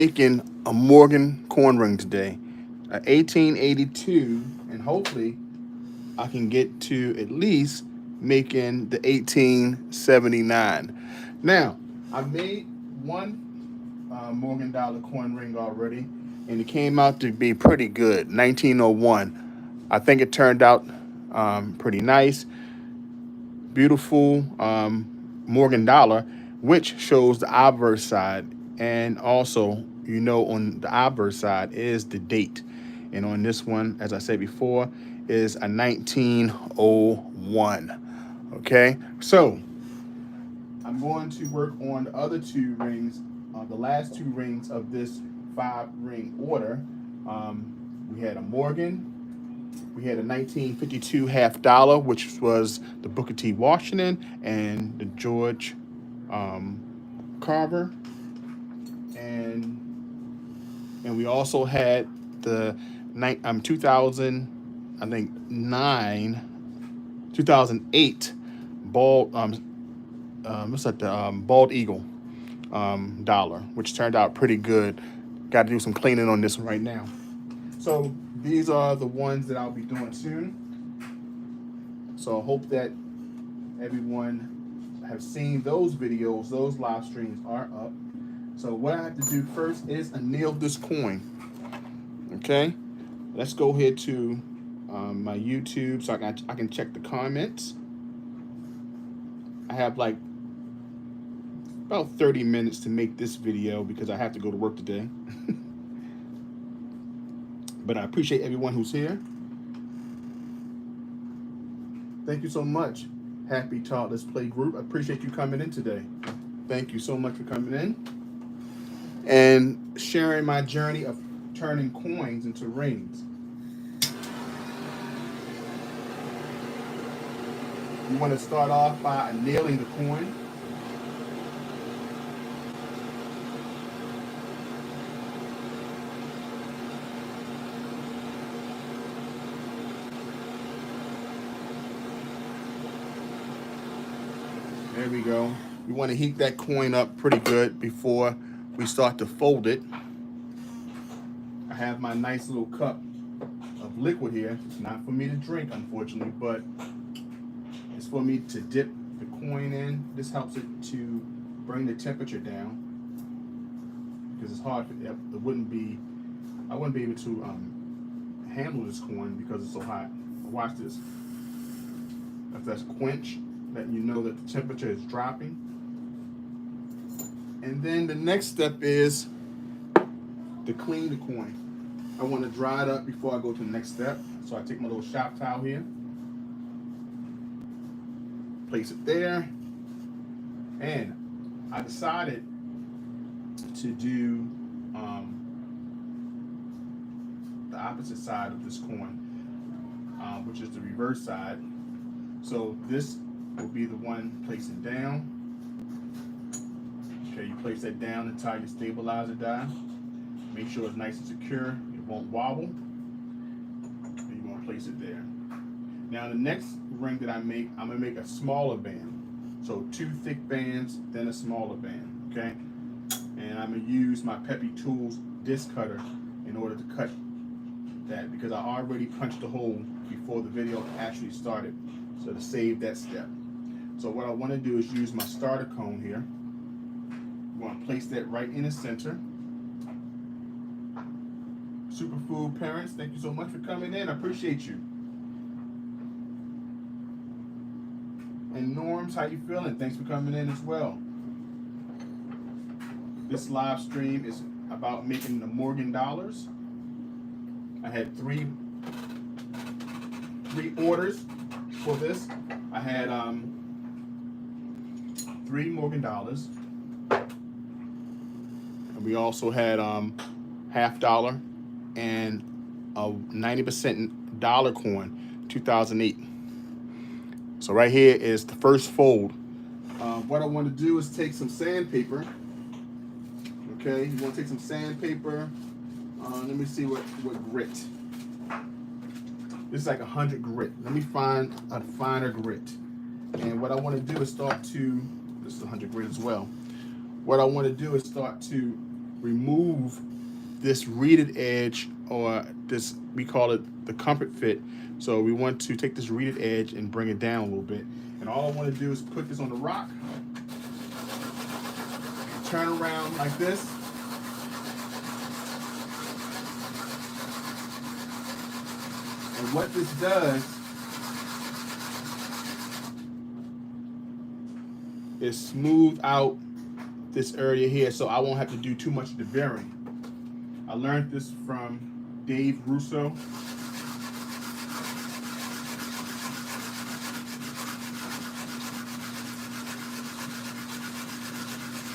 Making a Morgan coin ring today, a 1882, and hopefully I can get to at least making the 1879. Now, I made one Morgan dollar coin ring already, and it came out to be pretty good. 1901. I think it turned out pretty nice, beautiful Morgan dollar, which shows the obverse side, and also on the obverse side is the date, and on this one, as I said before, is a 1901. Okay, so I'm going to work on the other two rings, the last two rings of this 5 ring order. We had a Morgan, we had a 1952 half dollar, which was the Booker T. Washington and the George Carver, and we also had the 2000, I think 2008 bald what's that, the bald eagle dollar, which turned out pretty good. Got to do some cleaning on this one right now. So these are the ones that I'll be doing soon. So I hope that everyone have seen those videos. Those live streams are up. So what I have to do first is anneal this coin. Okay, let's go ahead to my YouTube so I can check the comments. I have like about 30 minutes to make this video because I have to go to work today. But I appreciate everyone who's here. Thank you so much, Happy Taught Let's Play group. I appreciate you coming in today. Thank you so much for coming in and sharing my journey of turning coins into rings. You want to start off by annealing the coin. There we go. You want to heat that coin up pretty good before we start to fold it. I have my nice little cup of liquid here. It's not for me to drink, unfortunately, but it's for me to dip the coin in. This helps it to bring the temperature down because it's hard. I wouldn't be able to handle this coin because it's so hot. Watch this. If that's quench, letting you know that the temperature is dropping. And then the next step is to clean the coin. I want to dry it up before I go to the next step. So I take my little shop towel here, place it there, and I decided to do the opposite side of this coin, which is the reverse side. So this will be the one placing down. Okay, you place that down and tie your stabilizer down. Make sure it's nice and secure. It won't wobble. And you want to place it there. Now the next ring that I make, I'm gonna make a smaller band. So 2 thick bands, then a smaller band. Okay, and I'm gonna use my Peppy Tools disc cutter in order to cut that because I already punched a hole before the video actually started. So to save that step. So what I want to do is use my starter cone here. I'm going to place that right in the center. Superfood parents, thank you so much for coming in. I appreciate you. And Norms, how you feeling? Thanks for coming in as well. This live stream is about making the Morgan dollars. I had three orders for this. I had 3 Morgan dollars, and we also had half dollar and a 90% dollar coin, 2008. So right here is the first fold. What I want to do is take some sandpaper. Okay, you want to take some sandpaper. Let me see what grit. This is like 100 grit. Let me find a finer grit. And what I want to do is start to, this is 100 grit as well. What I want to do is start to remove this reeded edge, or this, we call it the comfort fit. So we want to take this reeded edge and bring it down a little bit. And all I want to do is put this on the rock, turn around like this, and what this does is smooth out this area here, so I won't have to do too much of the bearing. I learned this from Dave Russo.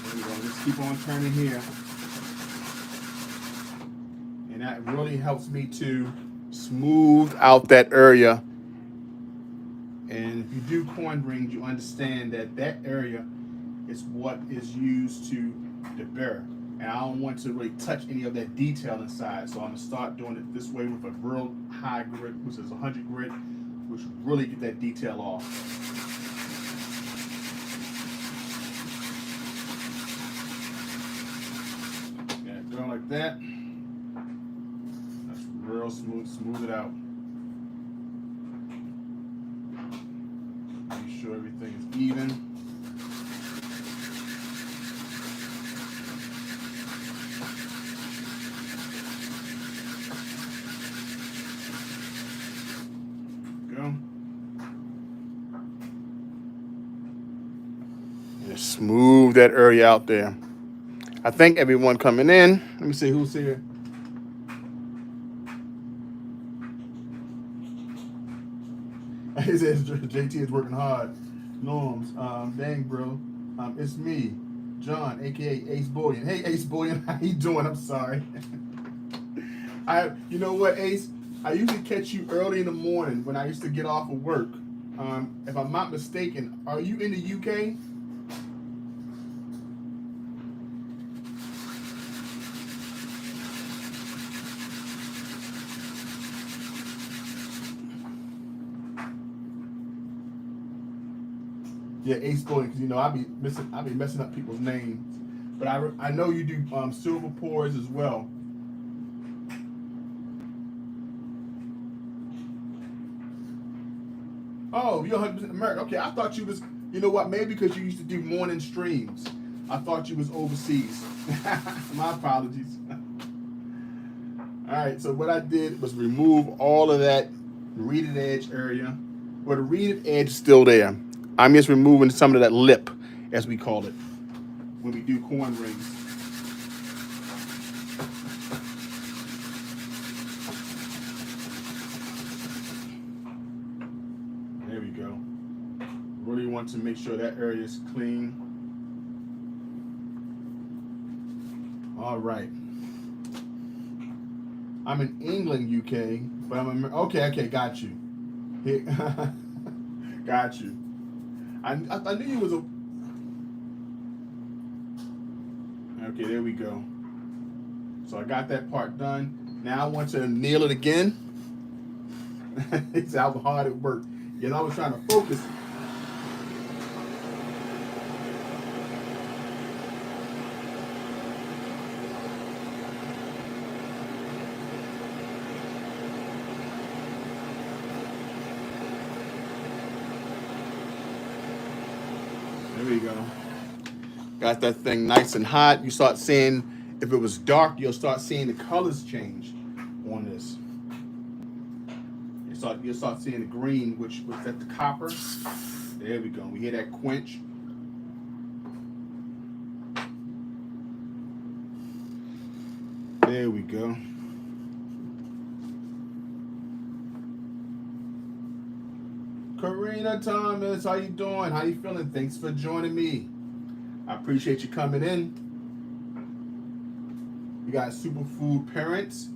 There we go. Let's keep on turning here. And that really helps me to smooth out that area. And if you do coin rings, you understand that that area is what is used to deburr. And I don't want to really touch any of that detail inside. So I'm gonna start doing it this way with a real high grit, which is 100 grit, which really get that detail off. Yeah, go like that. That's real smooth, smooth it out. Make sure everything is even. Just smooth that area out there. I thank everyone coming in. Let me see who's here. He says JT is working hard. Norms, dang bro, it's me, John, aka Ace Bullion. Hey Ace Bullion, how you doing? I'm sorry. You know what, Ace? I usually catch you early in the morning when I used to get off of work. If I'm not mistaken, are you in the UK? Yeah, Ace Bullion, because I be messing up people's names. But I know you do silver pours as well. Oh, you're 100% American. Okay, I thought you was, you know what, maybe because you used to do morning streams. I thought you was overseas. My apologies. All right, so what I did was remove all of that reeded edge area. Well, the reeded edge is still there. I'm just removing some of that lip, as we call it, when we do coin rings. There we go. Really want to make sure that area is clean. All right. I'm in England, UK, but okay, got you. Got you. I knew you was a... Okay, there we go. So I got that part done. Now I want to nail it again. It's how hard it worked. Because I was trying to focus. There we go. Got that thing nice and hot. You start seeing, if it was dark, you'll start seeing the colors change on this. You'll start seeing the green, which was at the copper. There we go. We hear that quench. There we go. Karina Thomas, how you doing? How you feeling? Thanks for joining me. I appreciate you coming in. We got Superfood Parents,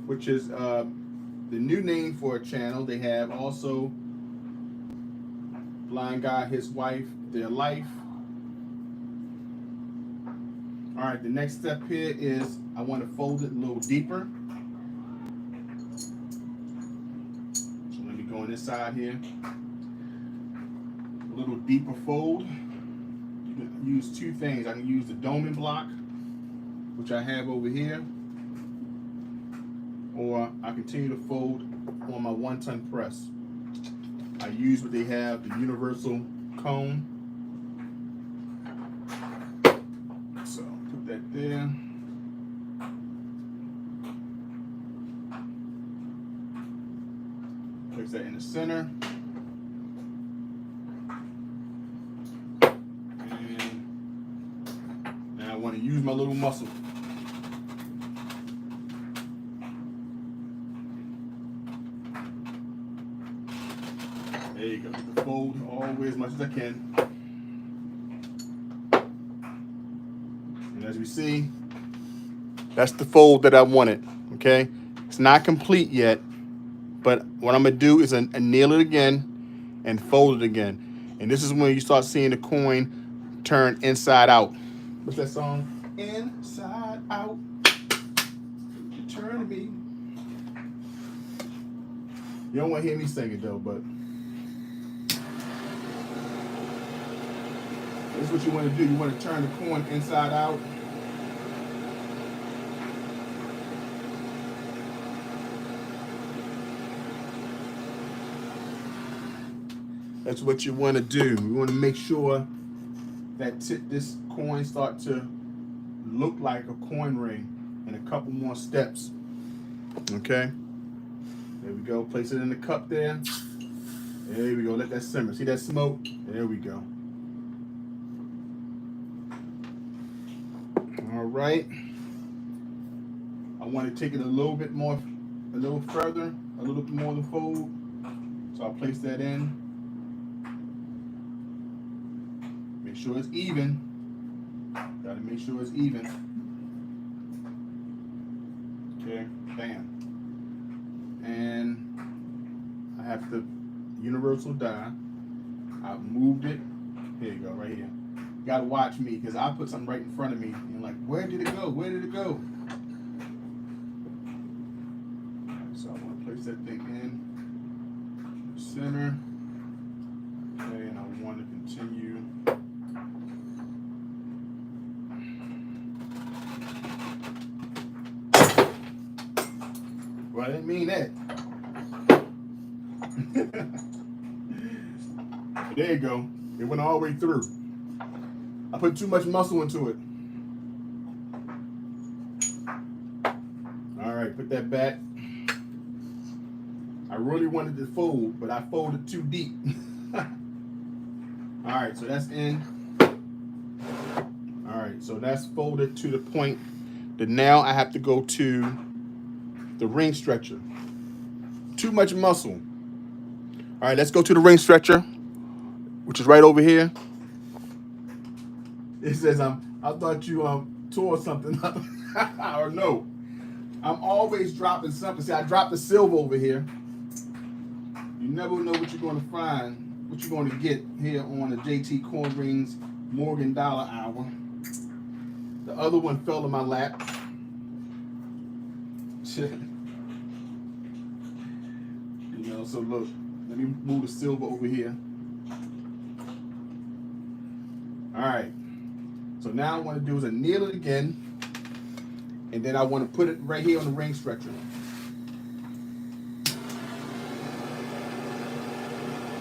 which is the new name for a channel. They have also Blind Guy, His Wife, Their Life. All right, the next step here is I want to fold it a little deeper. So let me go on this side here. A little deeper fold. You can use two things. I can use the doming block, which I have over here, or I continue to fold on my 1-ton press. I use what they have, the universal cone. So put that there. Place that in the center. And now I want to use my little muscle. There you go. Get the fold all the way as much as I can. And as we see, that's the fold that I wanted. Okay? It's not complete yet, but what I'm going to do is anneal it again and fold it again. And this is when you start seeing the coin turn inside out. What's that song? Inside out. You turn to me. You don't want to hear me sing it though, but this is what you want to do. You want to turn the coin inside out. That's what you want to do. You want to make sure that this coin start to look like a coin ring in a couple more steps. Okay. There we go. Place it in the cup there. There we go. Let that simmer. See that smoke? There we go. All right. I want to take it a little bit more, a little further, a little bit more than fold. So I'll place that in. Make sure it's even. Gotta make sure it's even. Okay, bam. And I have the universal die. I've moved it. Here you go, right here. You gotta watch me because I put something right in front of me. And you're like, where did it go? Where did it go? Right, so I want to place that thing in the center. Okay, and I want to continue. Well, I didn't mean that. There you go. It went all the way through. I put too much muscle into it. All right, put that back. I really wanted to fold, but I folded too deep. All right, so that's in. All right, so that's folded to the point that now I have to go to the ring stretcher. Too much muscle. All right, let's go to the ring stretcher, which is right over here. It says I thought you tore something up. Or no. I'm always dropping something. See, I dropped the silver over here. You never know what you're going to find, what you're going to get here on the JT Coin Rings Morgan Dollar Hour. The other one fell in my lap. You know, so look, let me move the silver over here. All right. So now I want to do is anneal it again, and then I want to put it right here on the ring stretcher.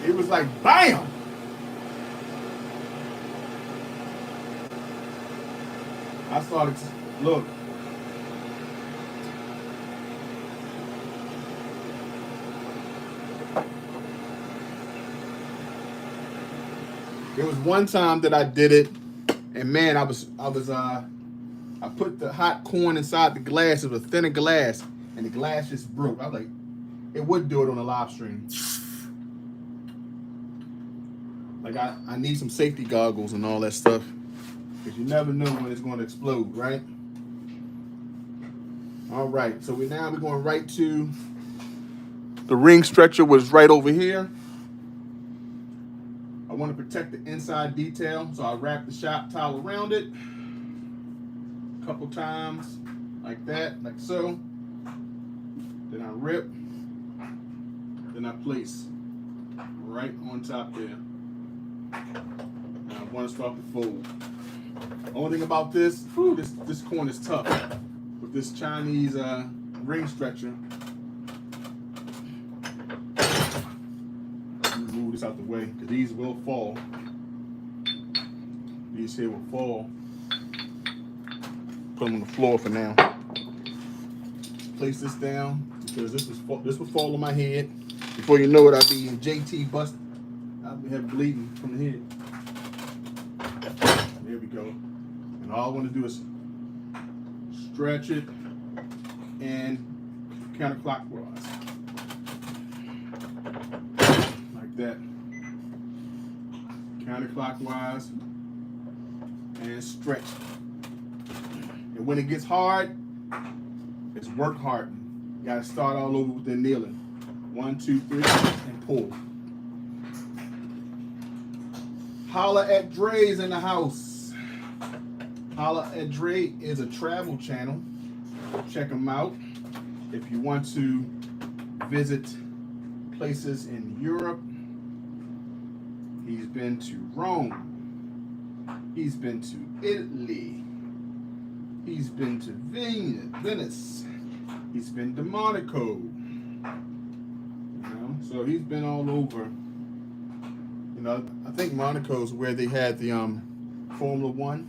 It was like BAM! I started to look. There was one time that I did it, and man, I put the hot corn inside the glass. It was a thinner glass, and the glass just broke. I was like, it would do it on a live stream. Like I need some safety goggles and all that stuff, because you never know when it's going to explode, right? All right, so we're going right to the ring stretcher, was right over here. I want to protect the inside detail, so I wrap the shop towel around it a couple times, like that, like so. Then I rip, then I place right on top there. Now I want to start to fold. Only thing about this, this coin is tough. With this Chinese ring stretcher. Let me move this out the way, because these will fall. These here will fall. Put them on the floor for now. Place this down, because this will fall on my head. Before you know it, I'll be in JT bust. I'll be have bleeding from the head. There we go. And all I want to do is stretch it and counterclockwise. Like that. Counterclockwise and stretch. And when it gets hard, it's work hard. You gotta start all over with the kneeling. 1, 2, 3, and pull. Holla at Dre's in the house. Holla at Dre is a travel channel. Check him out. If you want to visit places in Europe, he's been to Rome. He's been to Italy. He's been to Venice. He's been to Monaco. So he's been all over. You know, I think Monaco's where they had the Formula One.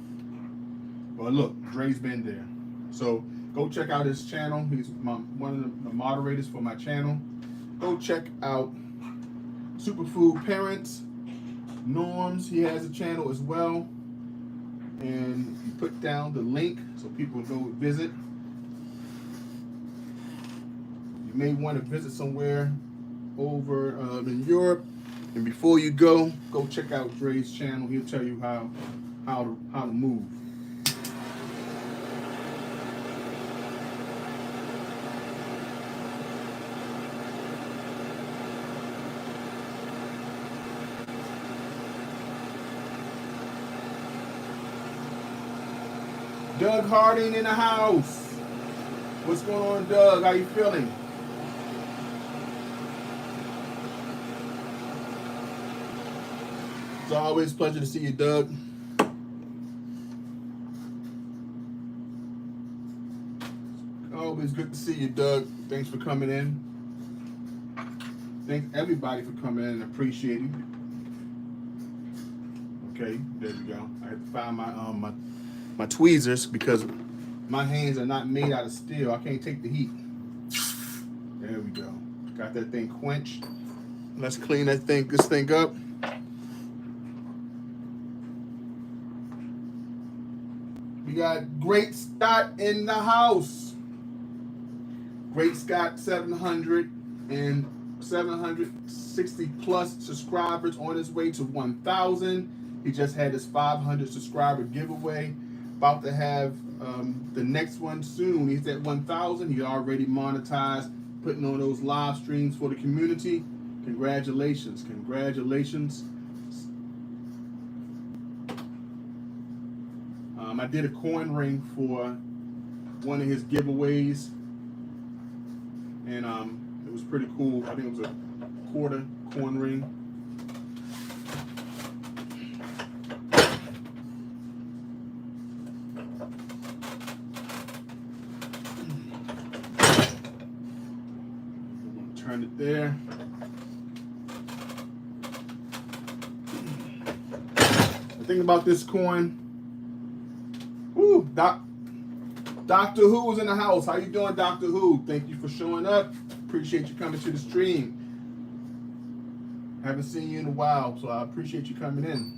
But look, Dre's been there. So go check out his channel. He's one of the moderators for my channel. Go check out Superfood Parents, Norms. He has a channel as well. And you put down the link so people go visit. You may want to visit somewhere over in Europe, and before you go check out Dre's channel. He'll tell you how to move. Doug Harding in the house. What's going on, Doug? How you feeling? It's always a pleasure to see you, Doug. Always good to see you, Doug. Thanks for coming in. Thank everybody for coming in. Appreciate it. Okay, there we go. I have to find my tweezers because my hands are not made out of steel. I can't take the heat. There we go. Got that thing quenched. Let's clean this thing up. We got Great Scott in the house. Great Scott 760 plus subscribers, on his way to 1,000. He just had his 500 subscriber giveaway. About to have the next one soon. He's at 1,000. He already monetized, putting on those live streams for the community. Congratulations. Congratulations. I did a coin ring for one of his giveaways, and it was pretty cool. I think it was a quarter coin ring. Turn it there. The thing about this coin, woo, Dr. Who's in the house. How you doing, Dr. Who? Thank you for showing up. Appreciate you coming to the stream. Haven't seen you in a while, so I appreciate you coming in.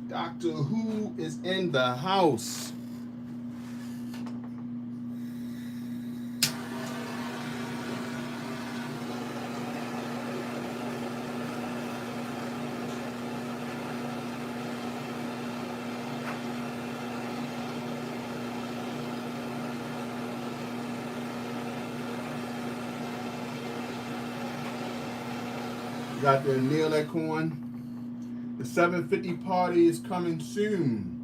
Dr. Who is in the house. Got the nail that coin. The 750 party is coming soon.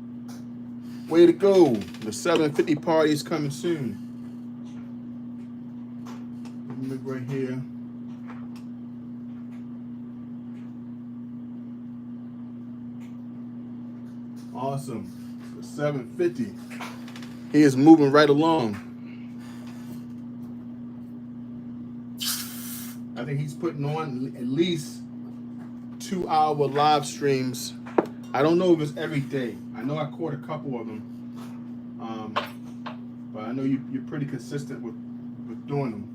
Way to go. The 750 party is coming soon. Let me look right here. Awesome. 750. He is moving right along. I think he's putting on at least 2-hour live streams. I don't know if it's every day. I know I caught a couple of them. But I know you're pretty consistent with doing them.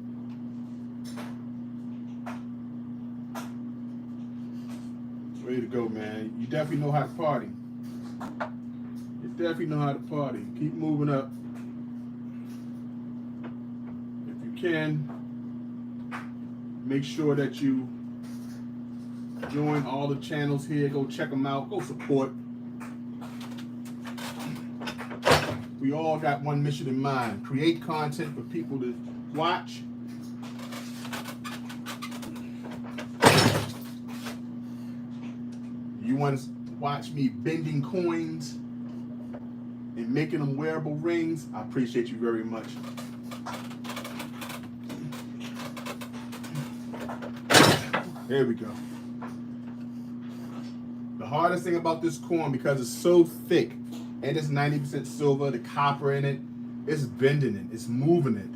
Ready to go, man. You definitely know how to party. You definitely know how to party. Keep moving up. If you can, make sure that you join all the channels here. Go check them out. Go support. We all got one mission in mind. Create content for people to watch. You want to watch me bending coins and making them wearable rings? I appreciate you very much. There we go. The hardest thing about this coin, because it's so thick and it's 90% silver, the copper in it, it's bending it, it's moving it.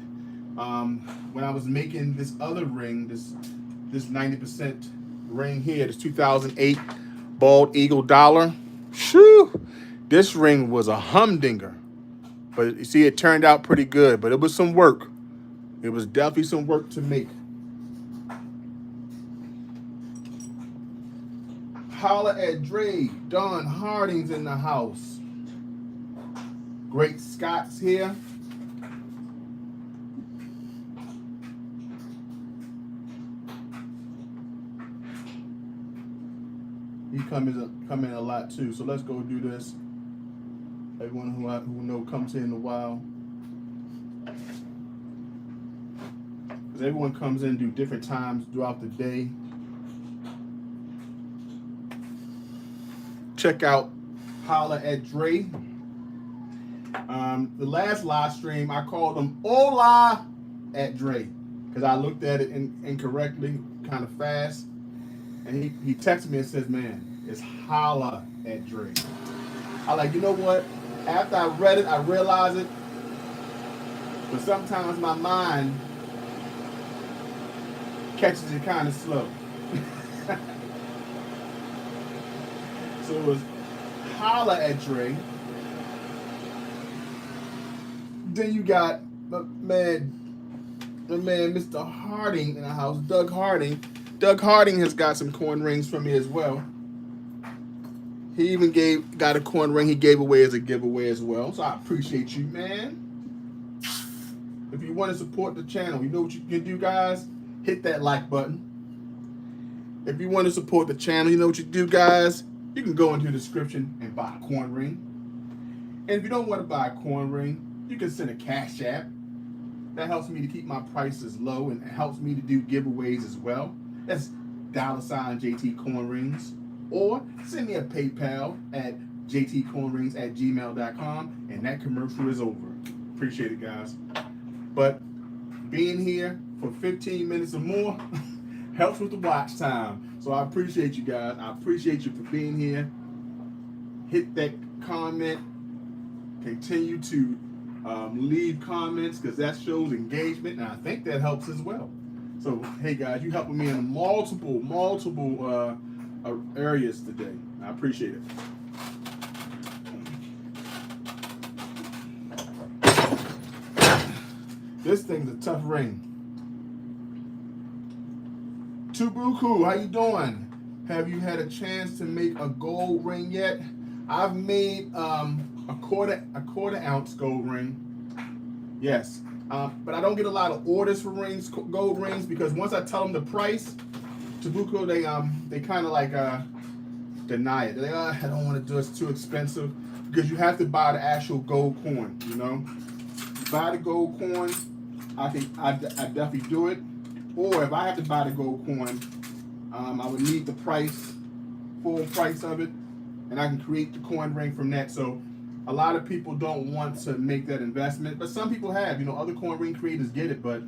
When I was making this other ring, this 90% ring here, this 2008 Bald Eagle dollar, shoo, this ring was a humdinger. But you see, it turned out pretty good, but it was some work. It was definitely some work to make. Holla at Dre. Don Harding's in the house. Great Scott's here. He come in a lot too. So let's go do this. Everyone who know comes in a while. Because everyone comes in do different times throughout the day. Check out Holla at Dre. The last live stream, I called him Hola at Dre because I looked at it incorrectly, kind of fast. And he texted me and says, man, it's Holla at Dre. I like, you know what? After I read it, I realized it. But sometimes my mind catches it kind of slow. So it was Holla at Dre. Then you got the man Mr. Harding in the house, Doug Harding. Doug Harding has got some coin rings from me as well. He even got a coin ring he gave away as a giveaway as well. So I appreciate you, man. If you want to support the channel, you know what you can do, guys? Hit that like button. If you want to support the channel, you know what you do, guys? You can go into the description and buy a coin ring. And if you don't want to buy a coin ring, you can send a Cash App. That helps me to keep my prices low and it helps me to do giveaways as well. That's $JTCoinrings. Or send me a PayPal at jtcoinrings@gmail.com and that commercial is over. Appreciate it, guys. But being here for 15 minutes or more helps with the watch time. So I appreciate you guys. I appreciate you for being here. Hit that comment. Continue to leave comments because that shows engagement, and I think that helps as well. So, hey guys, you helping me in multiple areas today. I appreciate it. This thing's a tough ring. Tubuku, how you doing? Have you had a chance to make a gold ring yet? I've made a quarter ounce gold ring. Yes, but I don't get a lot of orders for rings, gold rings, because once I tell them the price, Tubuku, they kind of like deny it. They're like, I don't want to do it. It's too expensive, because you have to buy the actual gold coin. You know, you buy the gold coin. I definitely do it. Or if I have to buy the gold coin, I would need the full price of it, and I can create the coin ring from that. So a lot of people don't want to make that investment, but some people have. You know, other coin ring creators get it, but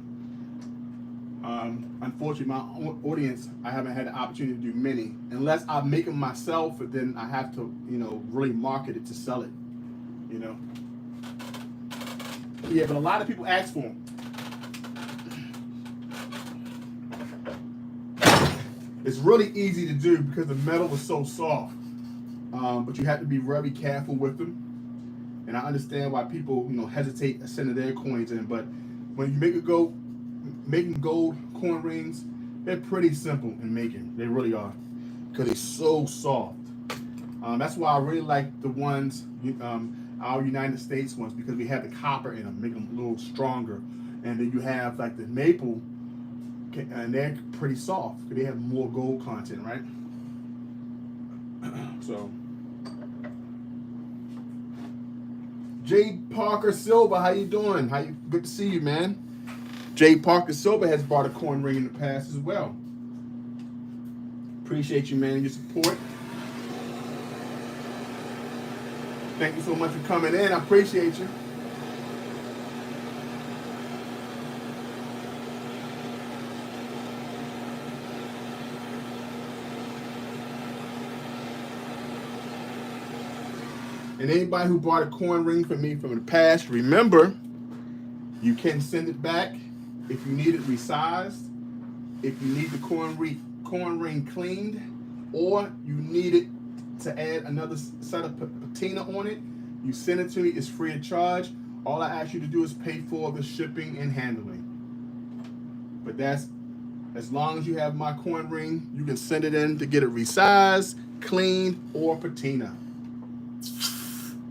unfortunately, my audience, I haven't had the opportunity to do many. Unless I make them myself, but then I have to, you know, really market it to sell it. you know. Yeah, but a lot of people ask for them. It's really easy to do because the metal was so soft. But you have to be very careful with them. And I understand why people, you know, hesitate sending their coins in. But when you making gold coin rings, they're pretty simple in making. They really are, because they're so soft. That's why I really like the ones, our United States ones, because we have the copper in them, make them a little stronger. And then you have like the maple, and they're pretty soft because they have more gold content, right? So, J. Parker Silver, how you doing? Good to see you, man. J. Parker Silver has bought a coin ring in the past as well. Appreciate you, man, and your support. Thank you so much for coming in. I appreciate you. And anybody who bought a coin ring from me from the past, remember, you can send it back if you need it resized, if you need the coin ring cleaned, or you need it to add another set of patina on it. You send it to me, it's free of charge. All I ask you to do is pay for the shipping and handling. But that's, as long as you have my coin ring, you can send it in to get it resized, cleaned, or patina.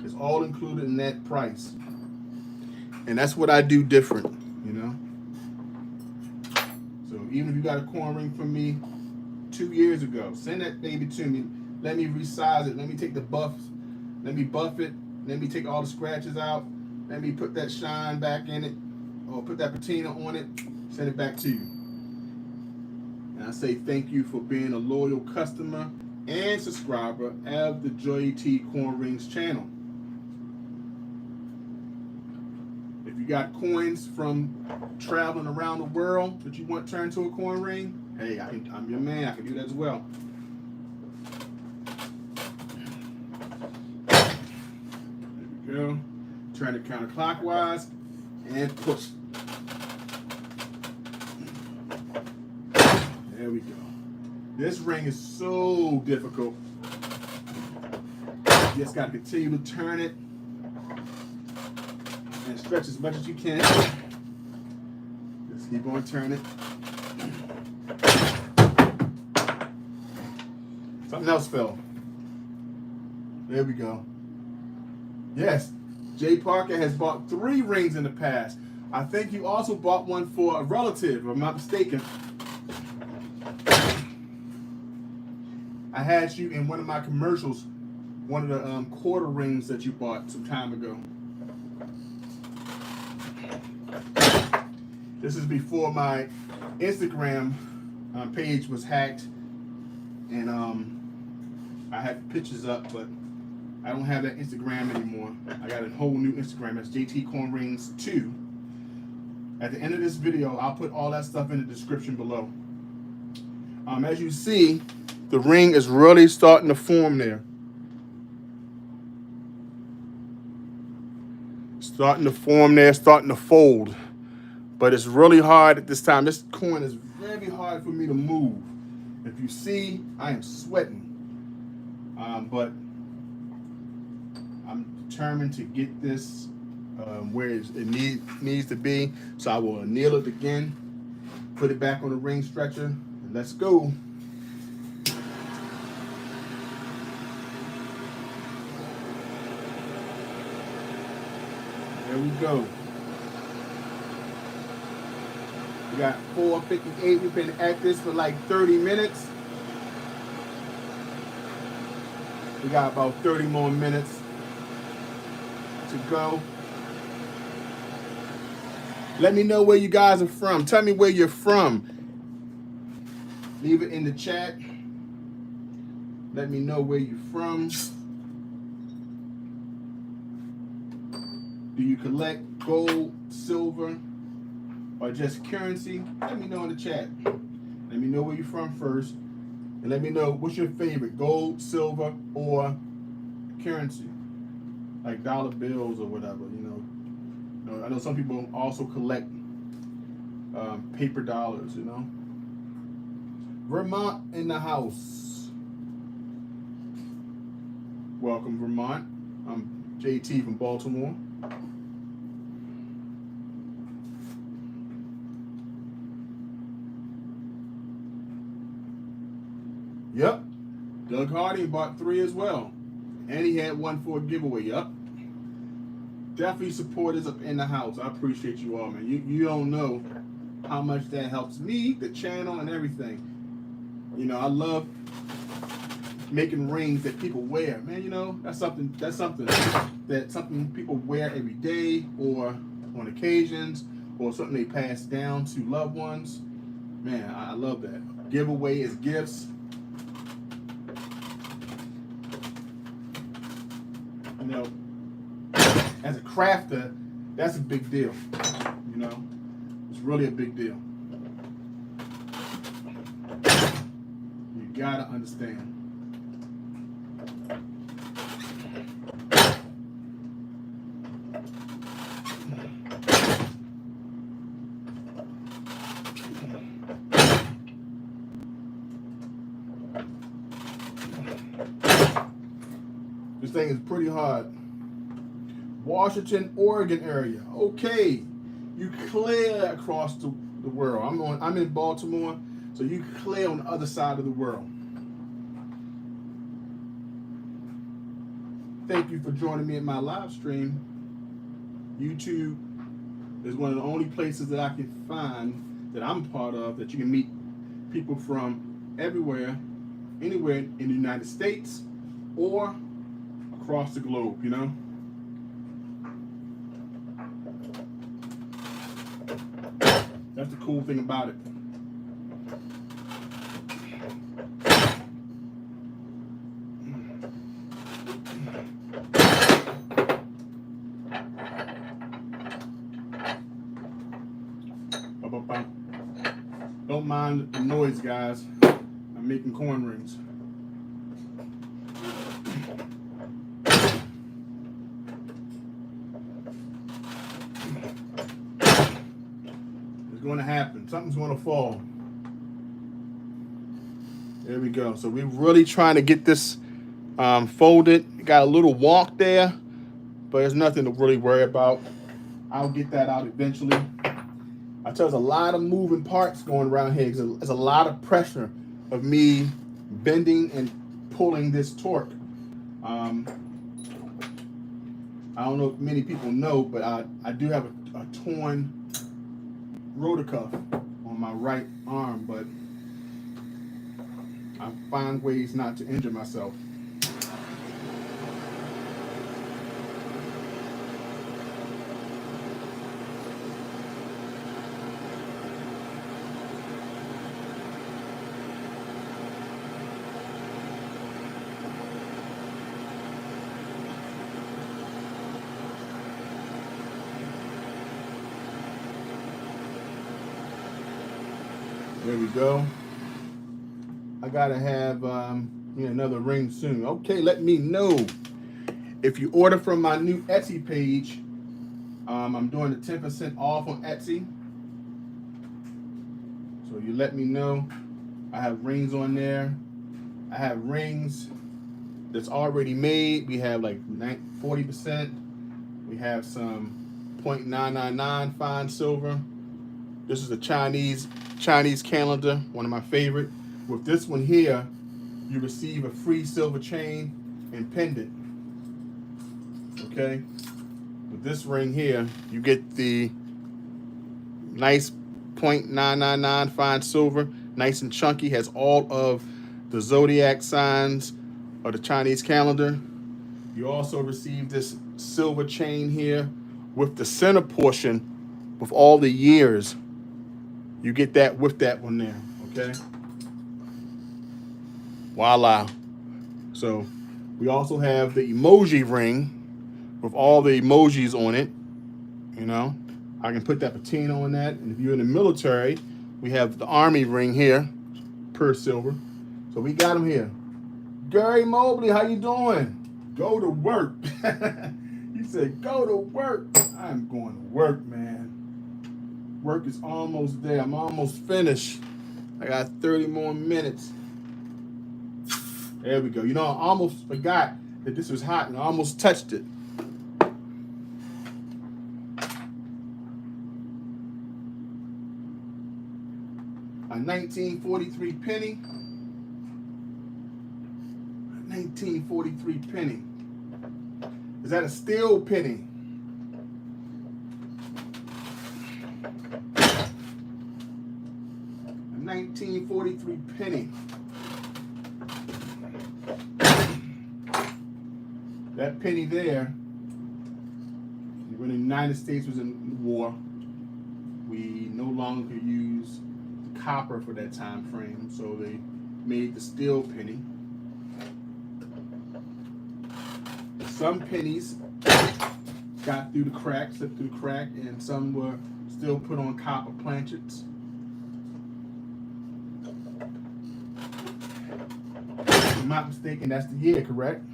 It's all included in that price. And that's what I do different, you know. So even if you got a coin ring from me 2 years ago, send that baby to me. Let me resize it. Let me take the buffs. Let me buff it. Let me take all the scratches out. Let me put that shine back in it, or put that patina on it. Send it back to you. And I say thank you for being a loyal customer and subscriber of the Jtcoinrings channel. If you got coins from traveling around the world that you want turned to a coin ring, hey, I'm your man. I can do that as well. There we go. Turn it counterclockwise and push. There we go. This ring is so difficult. You just got to continue to turn it and stretch as much as you can. Just keep on turning. Something else fell. There we go. Yes, Jay Parker has bought 3 rings in the past. I think you also bought one for a relative, if I'm not mistaken. I had you in one of my commercials, one of the quarter rings that you bought some time ago. This is before my Instagram page was hacked, and I had pictures up, but I don't have that Instagram anymore. I got a whole new Instagram. That's Jtcoinrings 2. At the end of this video, I'll put all that stuff in the description below. As you see, the ring is really starting to form there. Starting to form there, starting to fold. But it's really hard at this time. This coin is very hard for me to move. If you see, I am sweating. But I'm determined to get this where it needs to be. So I will anneal it again, put it back on the ring stretcher, and let's go. There we go. We got 4:58. We've been at this for like 30 minutes. We got about 30 more minutes to go. Let me know where you guys are from. Tell me where you're from. Leave it in the chat. Let me know where you're from. Do you collect gold, silver, or just currency? Let me know in the chat. Let me know where you're from first. And let me know what's your favorite, gold, silver, or currency. like dollar bills or whatever. I know some people also collect paper dollars. Vermont in the house. Welcome, Vermont. I'm JT from Baltimore. Yep. Doug Hardy bought 3 as well. And he had 1 for a giveaway. Yep. Definitely supporters up in the house. I appreciate you all, man. You don't know how much that helps me, the channel, and everything. I love making rings that people wear. Man, that's something people wear every day or on occasions or something they pass down to loved ones. Man, I love that. Giveaway is gifts. As a crafter, that's a big deal. It's really a big deal. You gotta understand. This thing is pretty hard. Washington, Oregon area. Okay, you clear across the world. I'm in Baltimore, so you clear on the other side of the world. Thank you for joining me in my live stream. YouTube is one of the only places that I can find that I'm part of that you can meet people from everywhere, anywhere in the United States or across the globe, That's the cool thing about it. Don't mind the noise, guys. I'm making corn rings. Going to happen. Something's going to fall. There we go. So we're really trying to get this folded. Got a little walk there, but there's nothing to really worry about. I'll get that out eventually. I tell you, there's a lot of moving parts going around here. There's a lot of pressure of me bending and pulling this torque. I don't know if many people know, but I do have a torn rotor cuff on my right arm, but I find ways not to injure myself. There we go. I gotta have another ring soon. Okay, let me know if you order from my new Etsy page. I'm doing a 10% off on Etsy, so you let me know. I have rings on there. I have rings that's already made. We have like 40%. We have some 0.999 fine silver. This is a Chinese calendar, one of my favorite. With this one here, you receive a free silver chain and pendant. Okay? With this ring here, you get the nice 0.999 fine silver, nice and chunky, has all of the zodiac signs of the Chinese calendar. You also receive this silver chain here with the center portion with all the years. You get that with that one there, okay? Voila. So we also have the emoji ring with all the emojis on it. I can put that patina on that. And if you're in the military, we have the Army ring here, per silver. So we got them here. Gary Mobley, how you doing? Go to work. said, go to work. I'm going to work, man. Work is almost there. I'm almost finished. I got 30 more minutes. There we go. You know, I almost forgot that this was hot and I almost touched it. A 1943 penny. 1943 penny. Is that a steel penny? A 1943 penny. That penny there, when the United States was in war, we no longer could use copper for that time frame, so they made the steel penny. Some pennies got through the crack, slipped through the crack, and some were still put on copper planchets. If I'm not mistaken, that's the year, correct?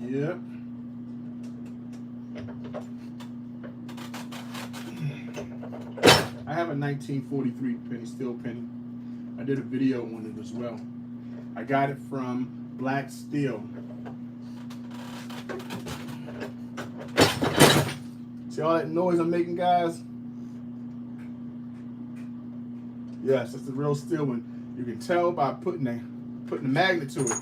Yep. I have a 1943 penny, steel penny. I did a video on it as well. I got it from Black Steel. See all that noise I'm making, guys? Yes, it's the real steel one. You can tell by putting the magnet to it.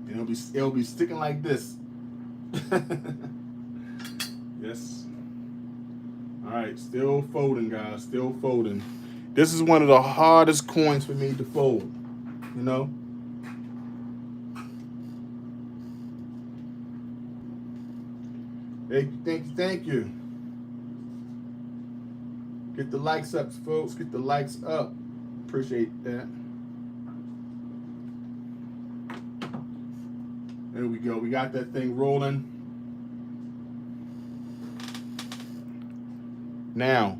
And it'll be sticking like this. Yes. All right, still folding, guys. Still folding. This is one of the hardest coins for me to fold. You know. Thank you. Get the likes up, folks. Get the likes up. Appreciate that. There we go. We got that thing rolling. Now,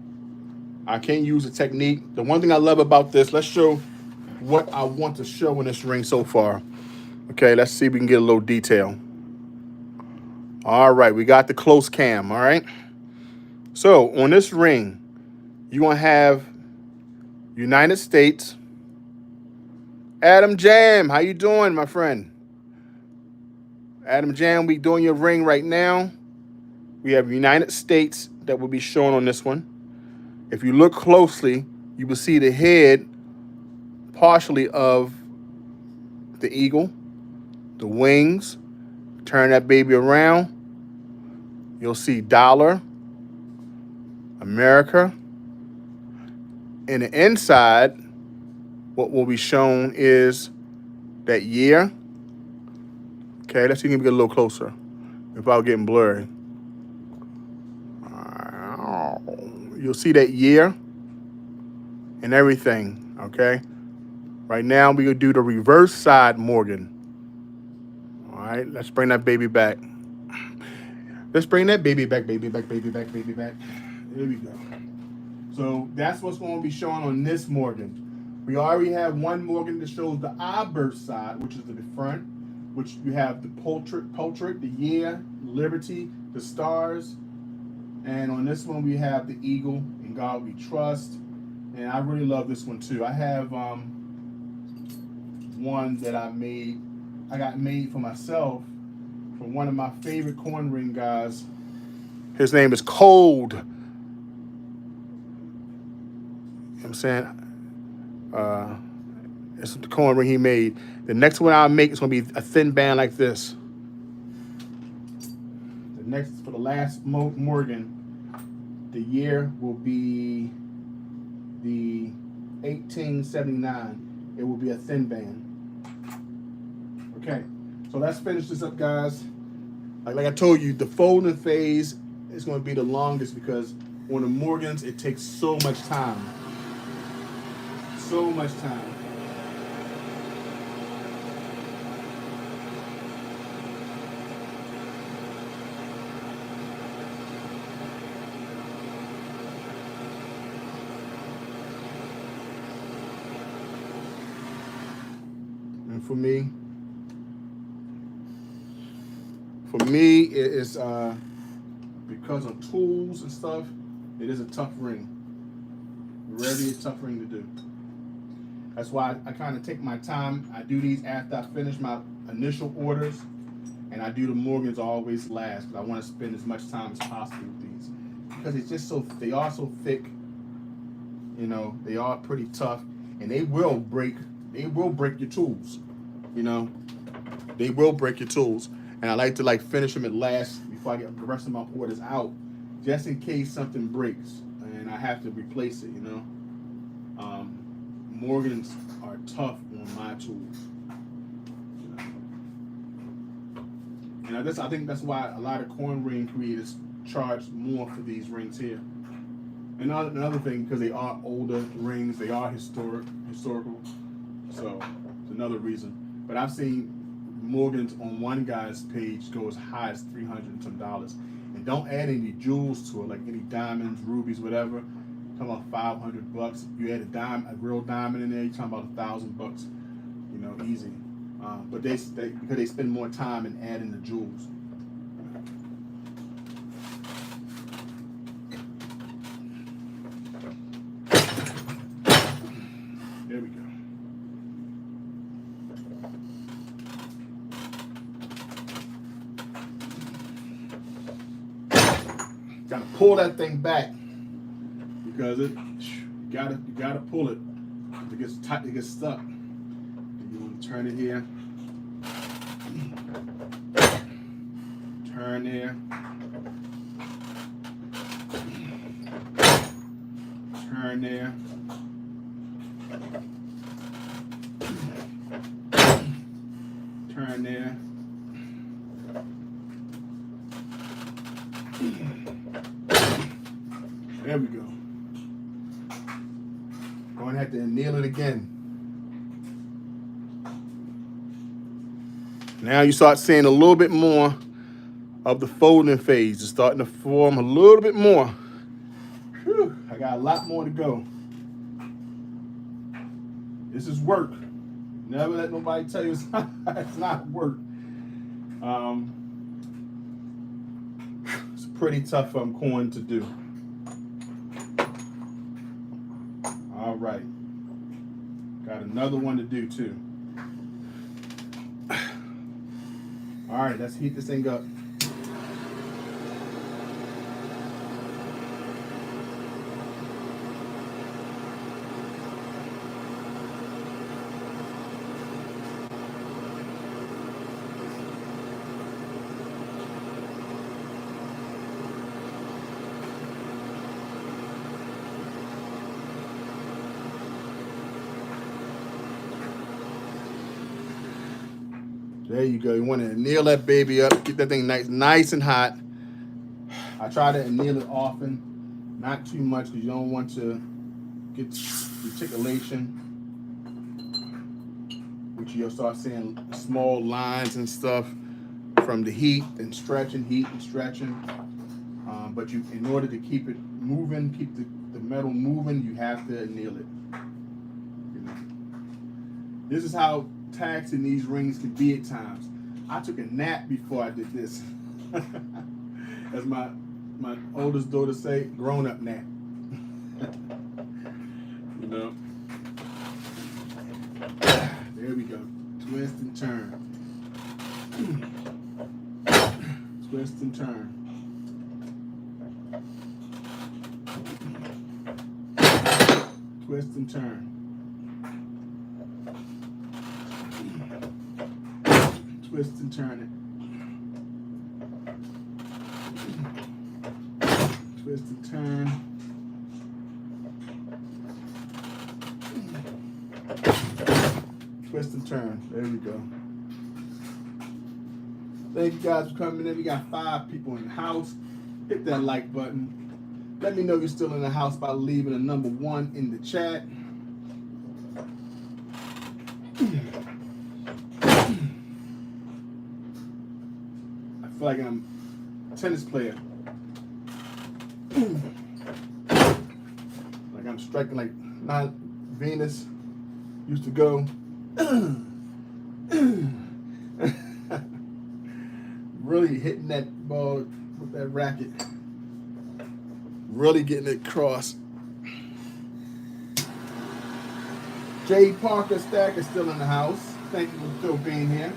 I can use a technique. The one thing I love about this, let's show what I want to show in this ring so far. Okay, let's see if we can get a little detail. All right, we got the close cam, all right? So, on this ring, you're going to have United States. Adam Jam, how you doing, my friend? Adam Jam, we doing your ring right now. We have United States that will be shown on this one. If you look closely, you will see the head partially of the eagle, the wings. Turn that baby around. You'll see dollar, America. In the inside, what will be shown is that year. Okay, let's see if we can get a little closer without getting blurry. You'll see that year and everything, okay? Right now, we're going to do the reverse side Morgan. All right, let's bring that baby back. Let's bring that baby back, baby back, baby back, baby back. There we go. So that's what's going to be shown on this Morgan. We already have one Morgan that shows the obverse side, which is the front, which you have the portrait, the year, liberty, the stars. And on this one, we have the eagle, in God we trust. And I really love this one too. I have one that I got made for myself from one of my favorite coin ring guys. His name is Cold. You know what I'm saying? It's the coin ring he made. The next one I'll make is going to be a thin band like this. The next, for the last Morgan, the year will be the 1879. It will be a thin band. Okay, so let's finish this up, guys. Like I told you, the folding phase is going to be the longest because on the Morgans, it takes so much time. So much time. And for me, For me, it is because of tools and stuff. It is a tough ring. Really a tough ring to do. That's why I kind of take my time. I do these after I finish my initial orders, and I do the Morgans always last because I want to spend as much time as possible with these, because it's just so, they are so thick. You know, they are pretty tough, and they will break your tools. You know, they will break your tools, and I like to finish them at last before I get the rest of my orders out, just in case something breaks and I have to replace it. You know, Morgans are tough on my tools. You know? And I think that's why a lot of coin ring creators charge more for these rings here. And another thing, because they are older rings, they are historical. So it's another reason. But I've seen Morgans on one guy's page go as high as $300 and some. And don't add any jewels to it, like any diamonds, rubies, whatever. You're talking about $500. If you add a real diamond in there, you're talking about $1,000. You know, easy. But because they spend more time in adding the jewels. There we go. Gotta pull that thing back because you gotta pull it. It gets tight, it gets stuck. You want to turn it here. Turn there. Turn there. Turn there. There we go. Going to have to anneal it again. Now you start seeing a little bit more of the folding phase. It's starting to form a little bit more. Whew, I got a lot more to go. This is work. Never let nobody tell you it's not work. It's a pretty tough coin to do. All right. Got another one to do too. All right, let's heat this thing up. There you go. You want to anneal that baby up, get that thing nice and hot. I try to anneal it often, not too much because you don't want to get reticulation, which you'll start seeing small lines and stuff from the heat and stretching. But in order to keep it moving, keep the metal moving, you have to anneal it. You know? This is how taxing these rings can be at times. I took a nap before I did this. As my oldest daughter say, grown-up nap. You know. There we go. Twist and turn. Twist and turn. Twist and turn. Twist and turn it. Twist and turn. Twist and turn. There we go. Thank you guys for coming in. We got 5 people in the house. Hit that like button. Let me know you're still in the house by leaving a number 1 in the chat. I feel like I'm a tennis player. Like I'm striking like not Venus used to go. Really be hitting that ball with that racket. Really getting it across. Jay Parker Stack is still in the house. Thank you for still being here.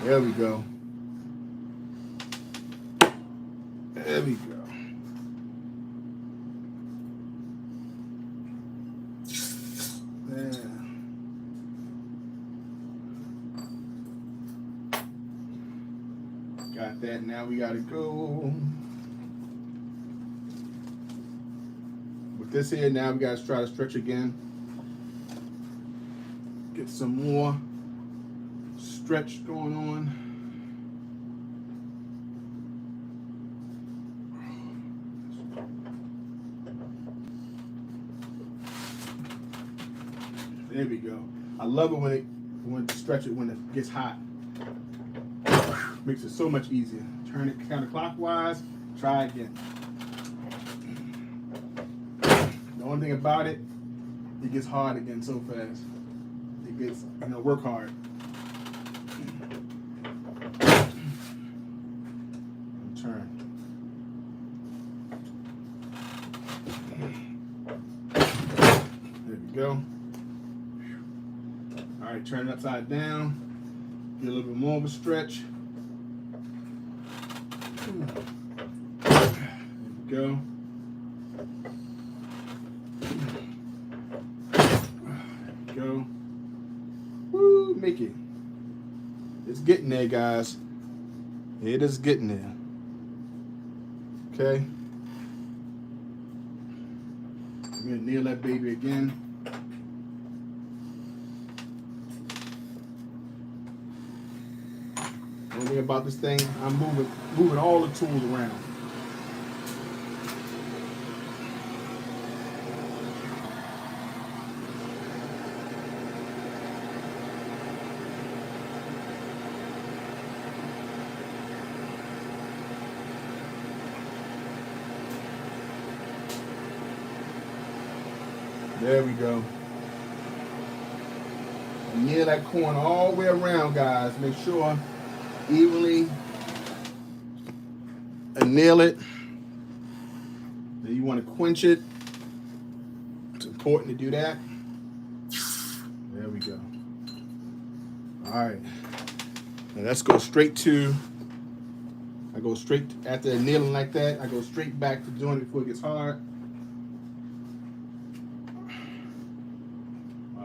There we go. There we go. Yeah. Got that. Now we gotta go. With this here, now we gotta try to stretch again. Get some more stretch going on. There we go. I love it when you stretch it when it gets hot. Makes it so much easier. Turn it counterclockwise. Try again. The only thing about it, it gets hard again so fast. It gets, work hard. Turn. There we go. All right, turn it upside down. Get a little bit more of a stretch. There we go. There we go. Woo, Mickey. It's getting there, guys. It is getting there. Okay. I'm gonna nail that baby again. One thing about this thing, I'm moving all the tools around. There we go. Nail that corner all the way around, guys. Make sure evenly and nail it. Then you want to quench it. It's important to do that. There we go. All right. Now let's go straight to, I go straight after nailing like that, I go straight back to doing it before it gets hard.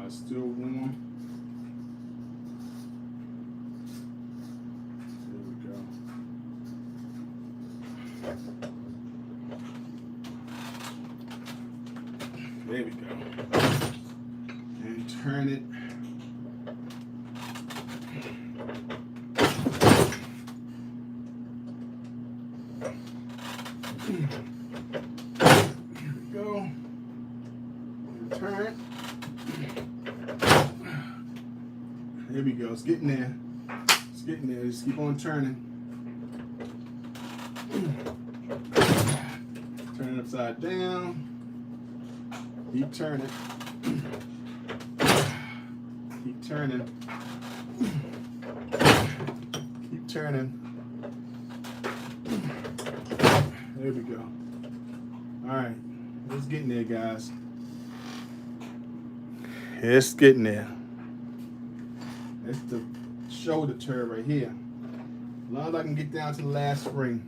It's still warm. There we go. And turn it. Here we go. And turn it. There we go. It's getting there. It's getting there. Just keep on turning. Turn it upside down. Keep turning. Keep turning. Keep turning. There we go. All right. It's getting there, guys. It's getting there. It's the shoulder turn right here. As long as I can get down to the last spring,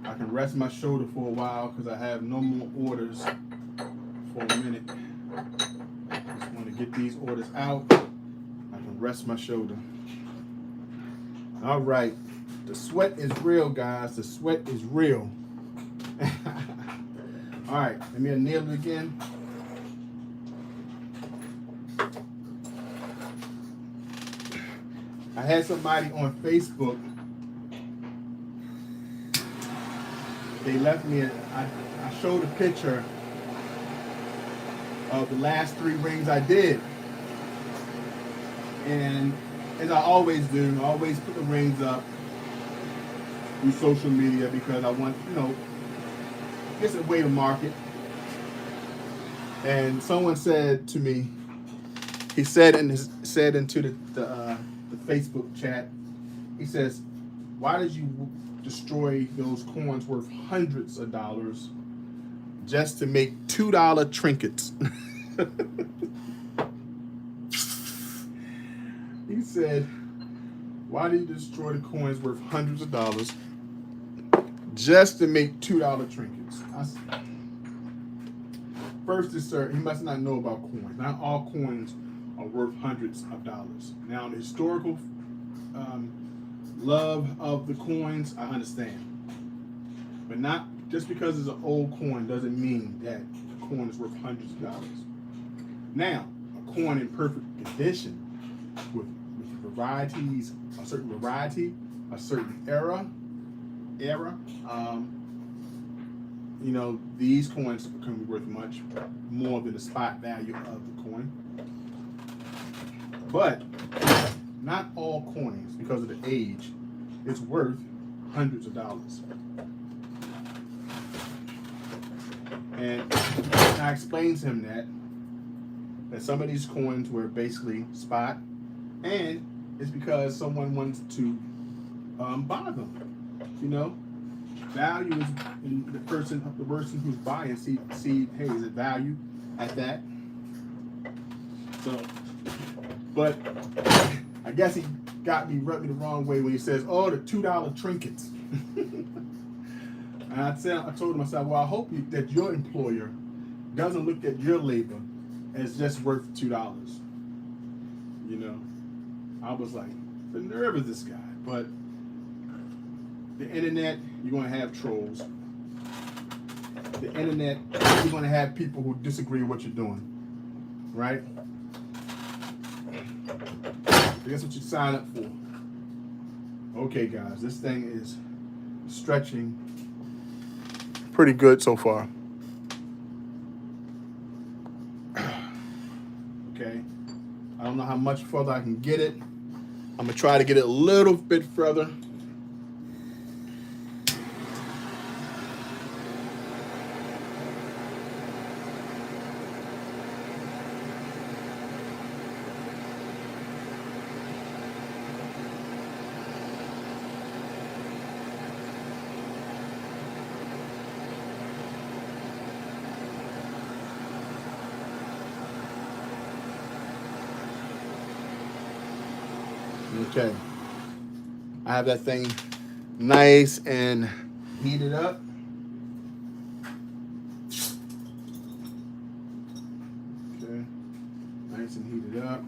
I can rest my shoulder for a while because I have no more orders for a minute. Just want to get these orders out. I can rest my shoulder. All right. The sweat is real, guys. The sweat is real. All right. Let me nail it again. I had somebody on Facebook. They left me, I showed a picture of the last 3 rings I did. And as I always do, I always put the rings up through social media because I want, it's a way to market. And someone said to me, he said into the Facebook chat, he says, "Why did you destroy those coins worth hundreds of dollars just to make $2 trinkets?" He said, "Why did you destroy the coins worth hundreds of dollars just to make $2 trinkets?" First, sir, he must not know about coins. Not all coins are worth hundreds of dollars. Now, the historical love of the coins, I understand. But not just because it's an old coin doesn't mean that the coin is worth hundreds of dollars. Now, a coin in perfect condition with varieties, a certain variety, a certain era, these coins can be worth much more than the spot value of the coin. But not all coins, because of the age, is worth hundreds of dollars. And I explained to him that some of these coins were basically spot, and it's because someone wants to buy them. Value is in the person who's buying. See, hey, is it value at that? So, but I guess he rubbed me the wrong way when he says, "Oh, the $2 trinkets." And I told him, I said, "Well, I hope that your employer doesn't look at your labor as just worth $2. I was like, the nerve of this guy. But the internet, you're going to have trolls. The internet, you're going to have people who disagree with what you're doing, right? That's what you sign up for. Okay, guys, this thing is stretching pretty good so far. Okay, I don't know how much further I can get it. I'm gonna try to get it a little bit further. Okay, I have that thing nice and heated up. Okay, nice and heated up.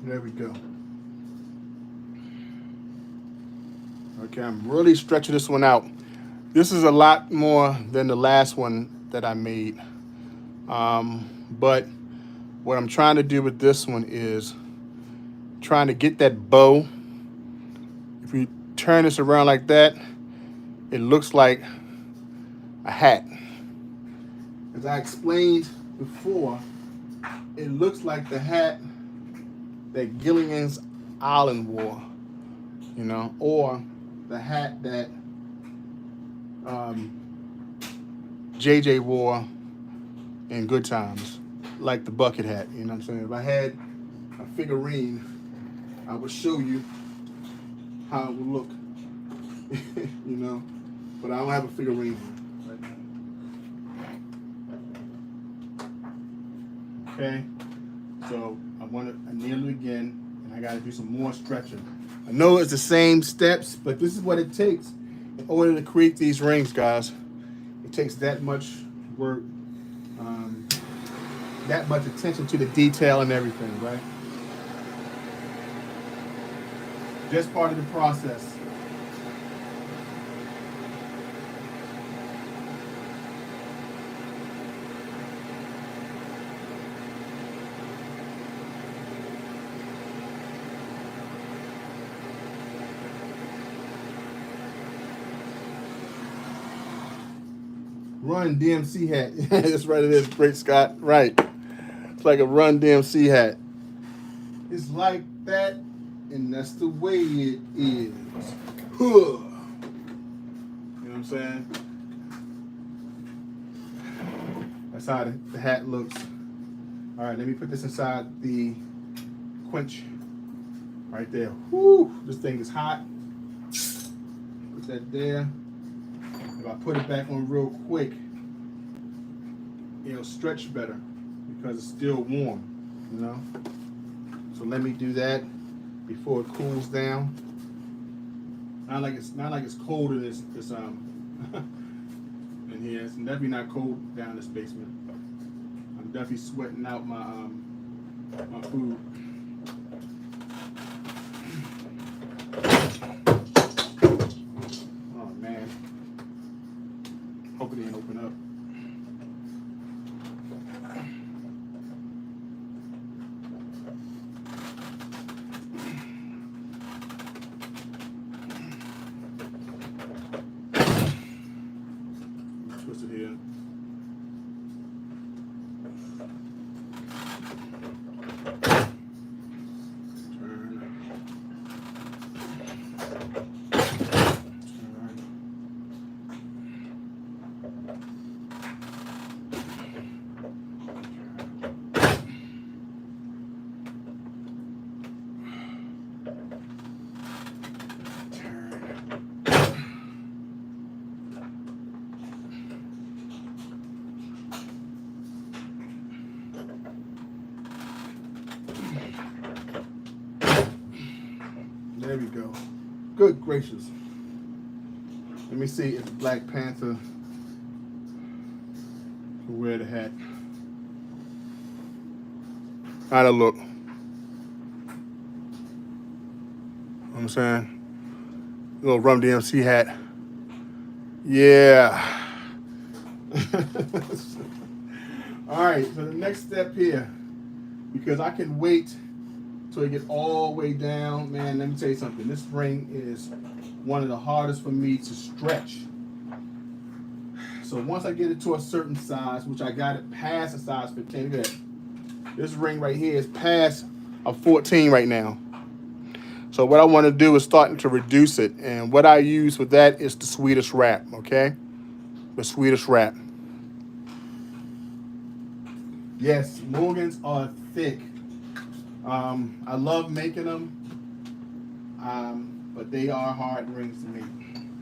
There we go. Okay, I'm really stretching this one out. This is a lot more than the last one that I made. But what I'm trying to do with this one is trying to get that bow. If you turn this around like that, it looks like a hat. As I explained before, it looks like the hat that Gilligan's Island wore, or the hat that JJ wore in Good Times, like the bucket hat. You know what I'm saying? If I had a figurine, I would show you how it would look, but I don't have a figurine right now. Okay, so I kneel it again, and I gotta do some more stretching. I know it's the same steps, but this is what it takes in order to create these rings, guys. It takes that much work, um, that much attention to the detail and everything, right? Just part of the process. Run DMC hat. That's right, it is. Great Scott. Right. It's like a Run DMC hat. It's like that, and that's the way it is. You know what I'm saying? That's how the hat looks. All right, let me put this inside the quench right there. Whoo, this thing is hot. Put that there. If I put it back on real quick, it'll stretch better because it's still warm, you know? So let me do that before it cools down. Not like it's cold in this in here. It's definitely not cold down this basement. I'm definitely sweating out my my food. Oh man. Hope it didn't open up. Twist it here. There we go. Good gracious. Let me see if Black Panther can wear the hat. How'd it look? You know what I'm saying? Little Rum DMC hat. Yeah. All right, so the next step here, because I can wait till it get all the way down. Man, let me tell you something. This ring is one of the hardest for me to stretch. So once I get it to a certain size, which I got it past a size 15, look at that. This ring right here is past a 14 right now. So what I want to do is starting to reduce it. And what I use for that is the Swedish wrap, okay? The Swedish wrap. Yes, Morgans are thick. I love making them, but they are hard rings to make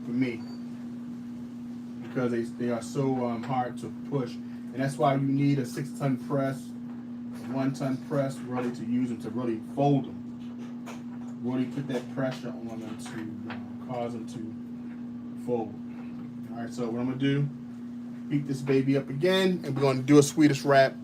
for me because they are so hard to push, and that's why you need a 6-ton press, a 1-ton press, really to use them to really fold them, really put that pressure on them to cause them to fold. All right, so what I'm gonna do, heat this baby up again, and we're gonna do a Swedish wrap.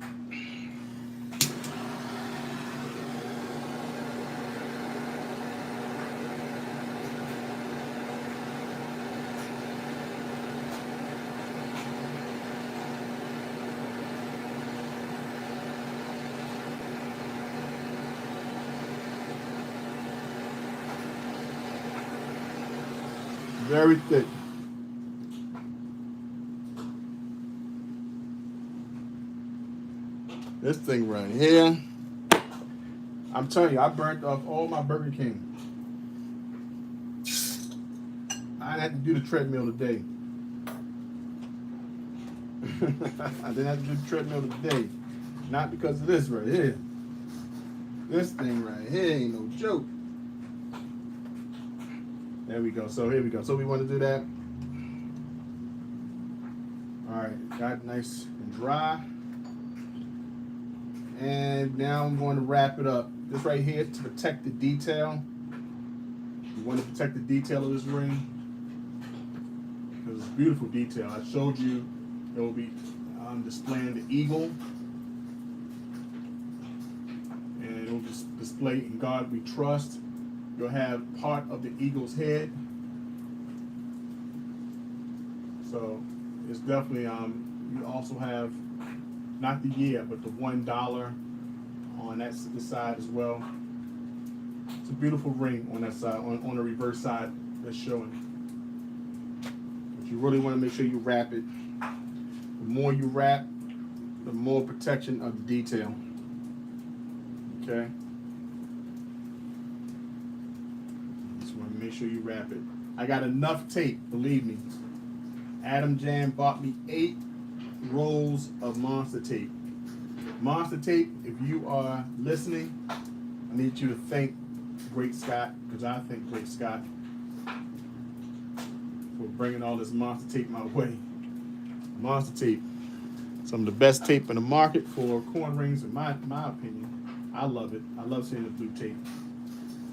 Very thick. This thing right here, I'm telling you, I burnt off all my Burger King. I didn't have to do the treadmill today. I didn't have to do the treadmill today. Not because of this right here. This thing right here ain't no joke. There we go. So here we go. So we want to do that. All right, got it nice and dry. And now I'm going to wrap it up. This right here is to protect the detail. You want to protect the detail of this ring because it's beautiful detail. I showed you it will be displaying the eagle, and it will display "In God We Trust." You'll have part of the eagle's head, so it's definitely you also have not the year but the $1 on that side as well. It's a beautiful ring on that side, on the reverse side that's showing. But you really want to make sure you wrap it. The more you wrap, the more protection of the detail. Okay? Just want to make sure you wrap it. I got enough tape, believe me. Adam Jan bought me 8 rolls of Monster tape. Monster tape, if you are listening, I need you to thank Great Scott, because I thank Great Scott for bringing all this Monster tape my way. Monster tape, some of the best tape in the market for coin rings, in my opinion. I love it. I love seeing the blue tape.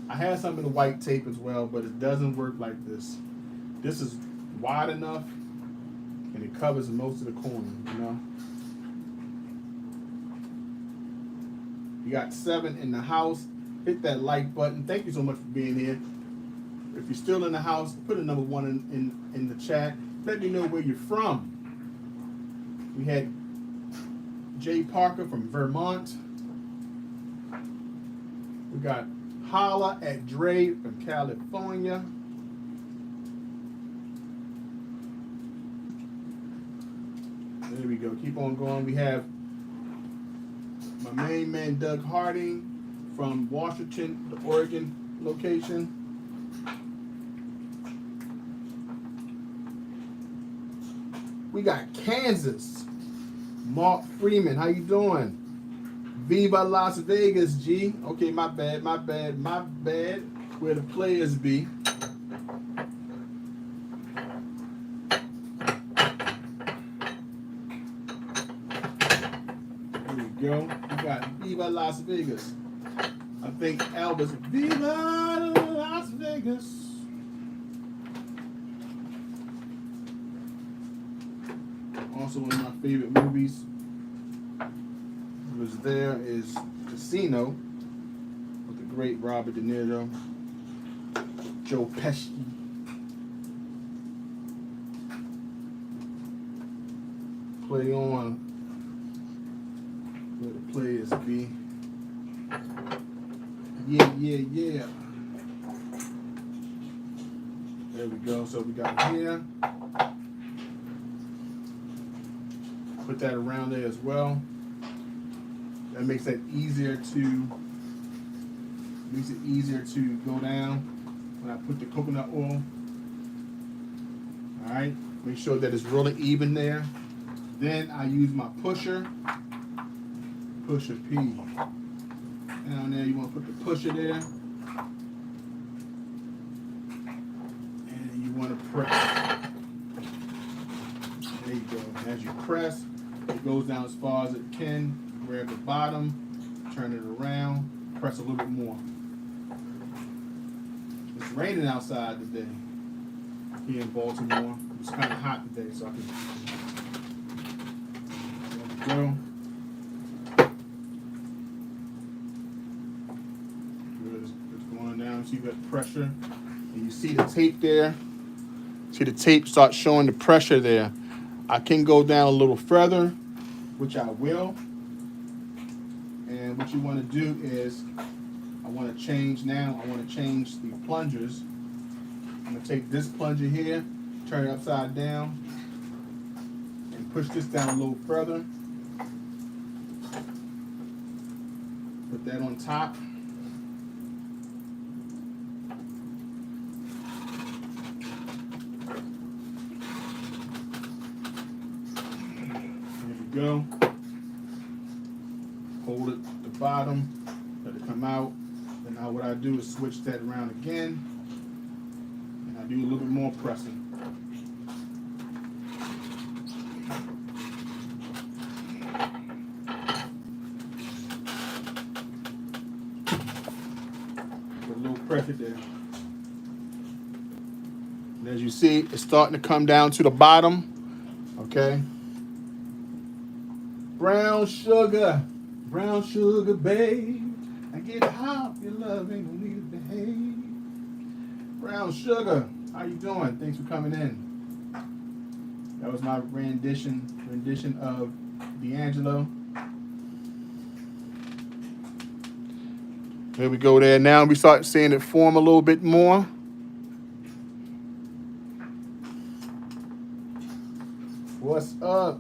I had some in the white tape as well, but it doesn't work like this. This is wide enough, and it covers most of the coin, you know. You got 7 in the house. Hit that like button. Thank you so much for being here. If you're still in the house, put a number 1 in the chat. Let me know where you're from. We had Jay Parker from Vermont. We got Holla at Dre from California. There we go. Keep on going. We have my main man Doug Harding from Washington, the Oregon location. We got Kansas. Mark Freeman, how you doing? Viva Las Vegas, G. Okay, my bad. Where the players be. There we go. We got Viva Las Vegas. I think Elvis, Viva Las Vegas. Also one of my favorite movies was there is Casino with the great Robert De Niro, Joe Pesci. Play on where the players be. Yeah. There we go. So we got here. Put that around there as well. That makes it easier to go down when I put the coconut oil. All right, make sure that it's really even there. Then I use my pusher P. Down there, you want to put the pusher there, and you want to press. There you go. And as you press, it goes down as far as it can. Grab the bottom, turn it around, press a little bit more. It's raining outside today here in Baltimore. It's kind of hot today, so I can. There we go. It's going down. See that pressure, and you see the tape there. See the tape start showing the pressure there. I can go down a little further, which I will. And what you want to do is, I want to change the plungers. I'm going to take this plunger here, turn it upside down, and push this down a little further. Put that on top. There we go. Hold it at the bottom, let it come out. And now what I do is switch that around again, and I do a little bit more pressing. Put a little pressure there. And as you see, it's starting to come down to the bottom. Okay. Brown sugar, babe. I get hot, your love ain't no need to behave. Brown sugar, how you doing? Thanks for coming in. That was my rendition of D'Angelo. There we go there. Now we start seeing it form a little bit more. What's up?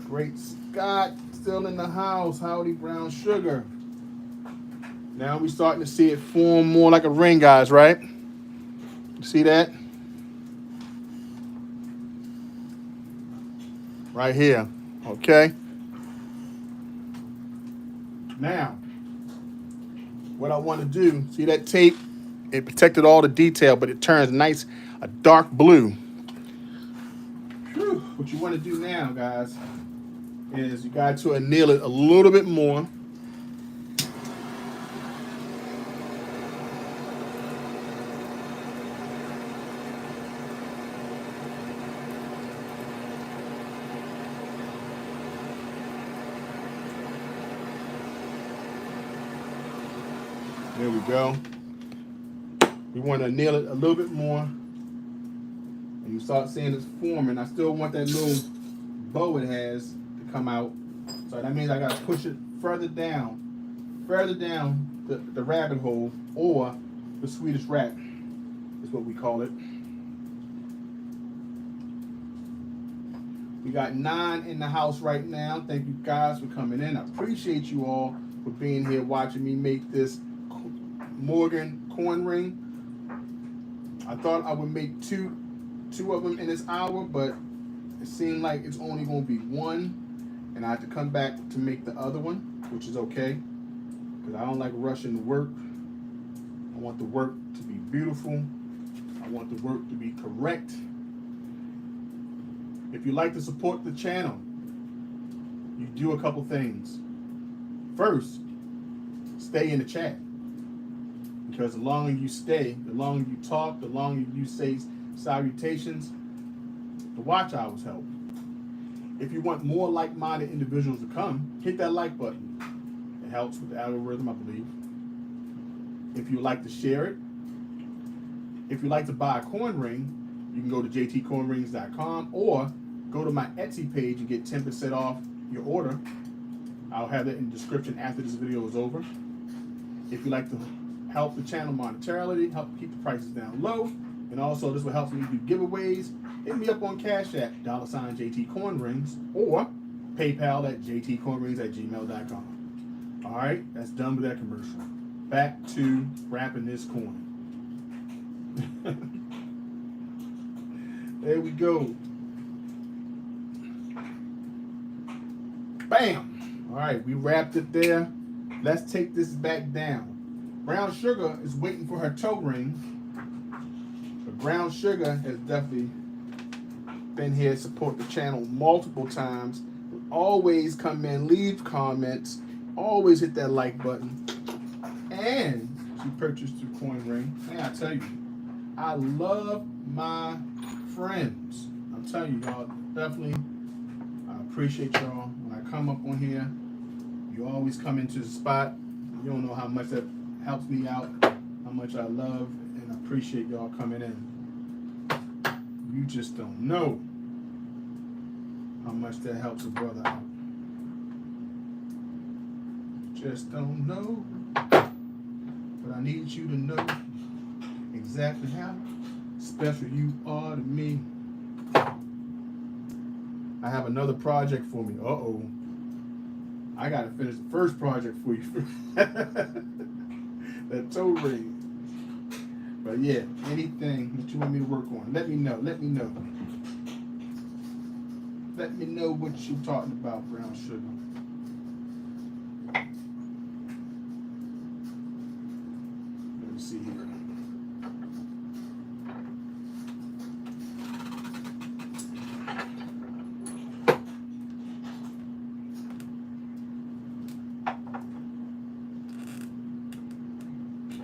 Great Scott, still in the house. Howdy, brown sugar. Now we starting to see it form more like a ring, guys, right? See that? Right here, okay? Now, what I want to do, see that tape? It protected all the detail, but it turns nice, a dark blue. Whew. What you want to do now, guys, is you got to anneal it a little bit more. There we go. We want to anneal it a little bit more. And you start seeing it's forming. I still want that little bow it has to come out. So that means I got to push it further down the rabbit hole, or the Swedish rat is what we call it. We got 9 in the house right now. Thank you guys for coming in. I appreciate you all for being here watching me make this Morgan coin ring. I thought I would make two of them in this hour, but it seemed like it's only going to be one, and I have to come back to make the other one, which is okay, because I don't like rushing the work. I want the work to be beautiful. I want the work to be correct. If you like to support the channel, you do a couple things. First, stay in the chat. Because the longer you stay, the longer you talk, the longer you say salutations, the watch hours help. If you want more like-minded individuals to come, hit that like button. It helps with the algorithm, I believe. If you like to share it, if you like to buy a coin ring, you can go to jtcoinrings.com or go to my Etsy page and get 10% off your order. I'll have that in the description after this video is over. If you like to help the channel monetarily, help keep the prices down low, and also this will help me do giveaways, hit me up on CashApp, $JTCoinrings, or PayPal at jtcoinrings@gmail.com. All right, that's done with that commercial. Back to wrapping this coin. There we go. Bam! All right, we wrapped it there. Let's take this back down. Brown Sugar is waiting for her toe ring. But Brown Sugar has definitely been here to support the channel multiple times. Always come in, leave comments, always hit that like button. And she purchased her coin ring. And I tell you, I love my friends. I'm telling you, y'all, definitely, I appreciate y'all. When I come up on here, you always come into the spot. You don't know how much that helps me out, how much I love and appreciate y'all coming in. You just don't know how much that helps a brother out. Just don't know. But I need you to know exactly how special you are to me. I have another project for me. Uh-oh. I gotta finish the first project for you. That toe ring. But yeah, anything that you want me to work on, let me know. Let me know. Let me know what you're talking about, Brown Sugar. Let me see here.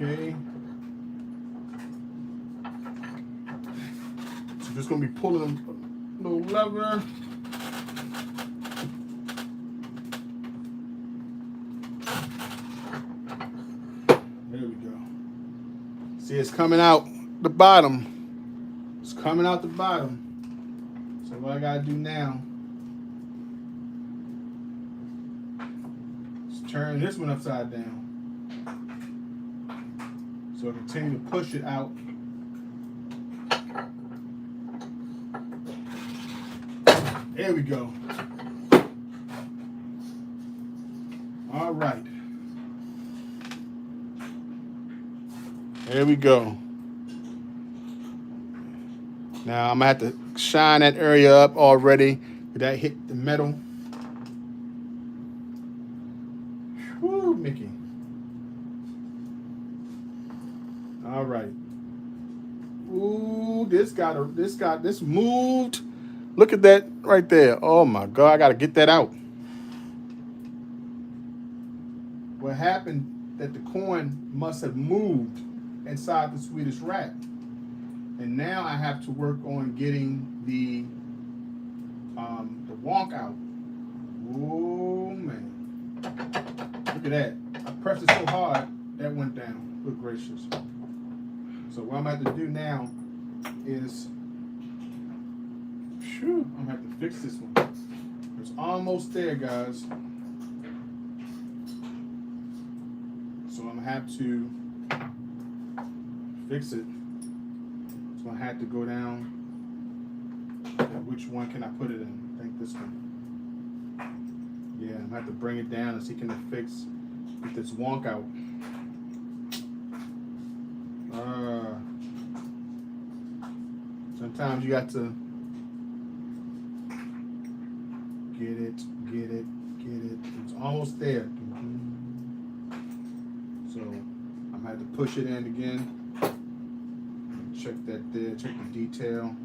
Okay. So just gonna be pulling a little lever. There we go. See, it's coming out the bottom. It's coming out the bottom. So what I gotta do now is turn this one upside down. So I continue to push it out. There we go. All right. There we go. Now I'm gonna have to shine that area up already. That hit the metal. Woo, Mickey. All right. Ooh, this moved. Look at that right there. Oh my God, I gotta get that out. What happened that the coin must have moved inside the Swedish wrap. And now I have to work on getting the wonk out. Oh man. Look at that. I pressed it so hard that went down. Good gracious. So what I'm gonna have to do now is I'm gonna have to fix this one. It's almost there, guys. So I'm gonna have to fix it. So I had to go down. Which one can I put it in? I think this one. Yeah, I'm gonna have to bring it down and see can I fix get this wonk out. Sometimes you got to get it. It's almost there. So I'm gonna have to push it in again. Check that there, check the detail.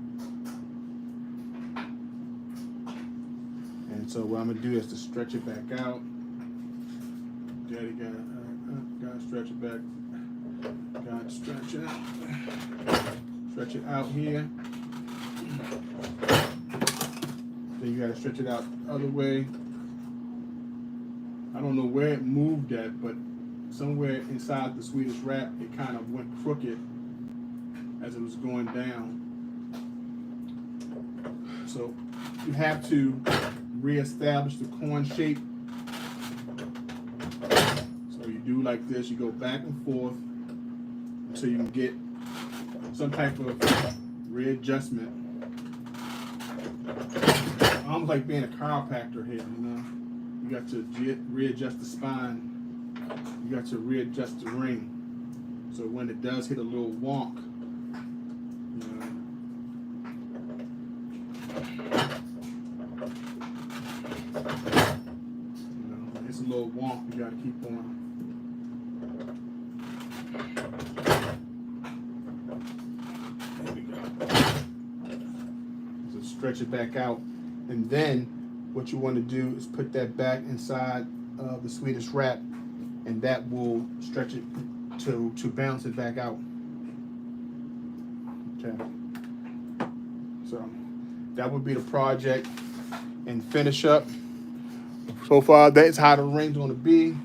And so what I'm gonna do is to stretch it back out. Daddy gotta stretch it back. Gotta stretch it out. Stretch it out here. Then you gotta stretch it out the other way. I don't know where it moved at, but somewhere inside the Swedish wrap, it kind of went crooked as it was going down. So you have to reestablish the coin shape. So you do like this, you go back and forth until you can get some type of readjustment. Almost like being a chiropractor here, you know. You got to readjust the spine. You got to readjust the ring. So when it does hit a little wonk, it's a little wonk, you got to keep on. There we go. So stretch it back out. And then what you want to do is put that back inside of the Swedish wrap, and that will stretch it to bounce it back out. Okay. So that would be the project and finish up. So far, that's how the ring's going to be.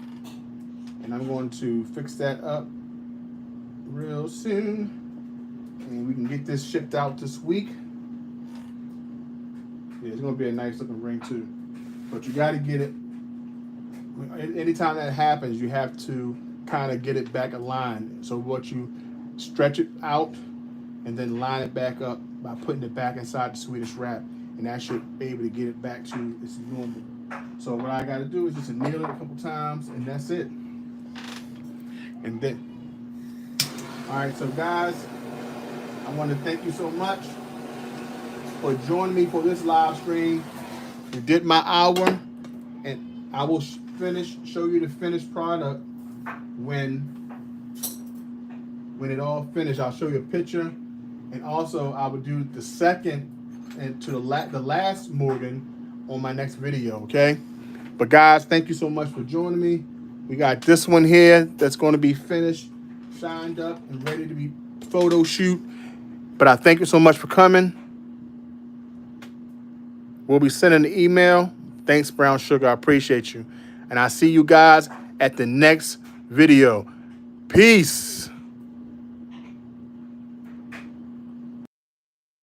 And I'm going to fix that up real soon. And we can get this shipped out this week. Yeah, it's going to be a nice looking ring too. But you got to get it. Anytime that happens, you have to kind of get it back aligned. So what you stretch it out and then line it back up by putting it back inside the Swedish wrap. And that should be able to get it back to its normal. So what I got to do is just nail it a couple times, and that's it. And then, all right, so guys, I want to thank you so much for joining me for this live stream. We did my hour, and I will show you the finished product when it all finished. I'll show you a picture, and also I will do the second and to the last Morgan on my next video, okay? But guys, thank you so much for joining me. We got this one here that's going to be finished shined up and ready to be photo shoot. But I thank you so much for coming. We'll be sending the email. Thanks, Brown Sugar. I appreciate you. And I see you guys at the next video. Peace.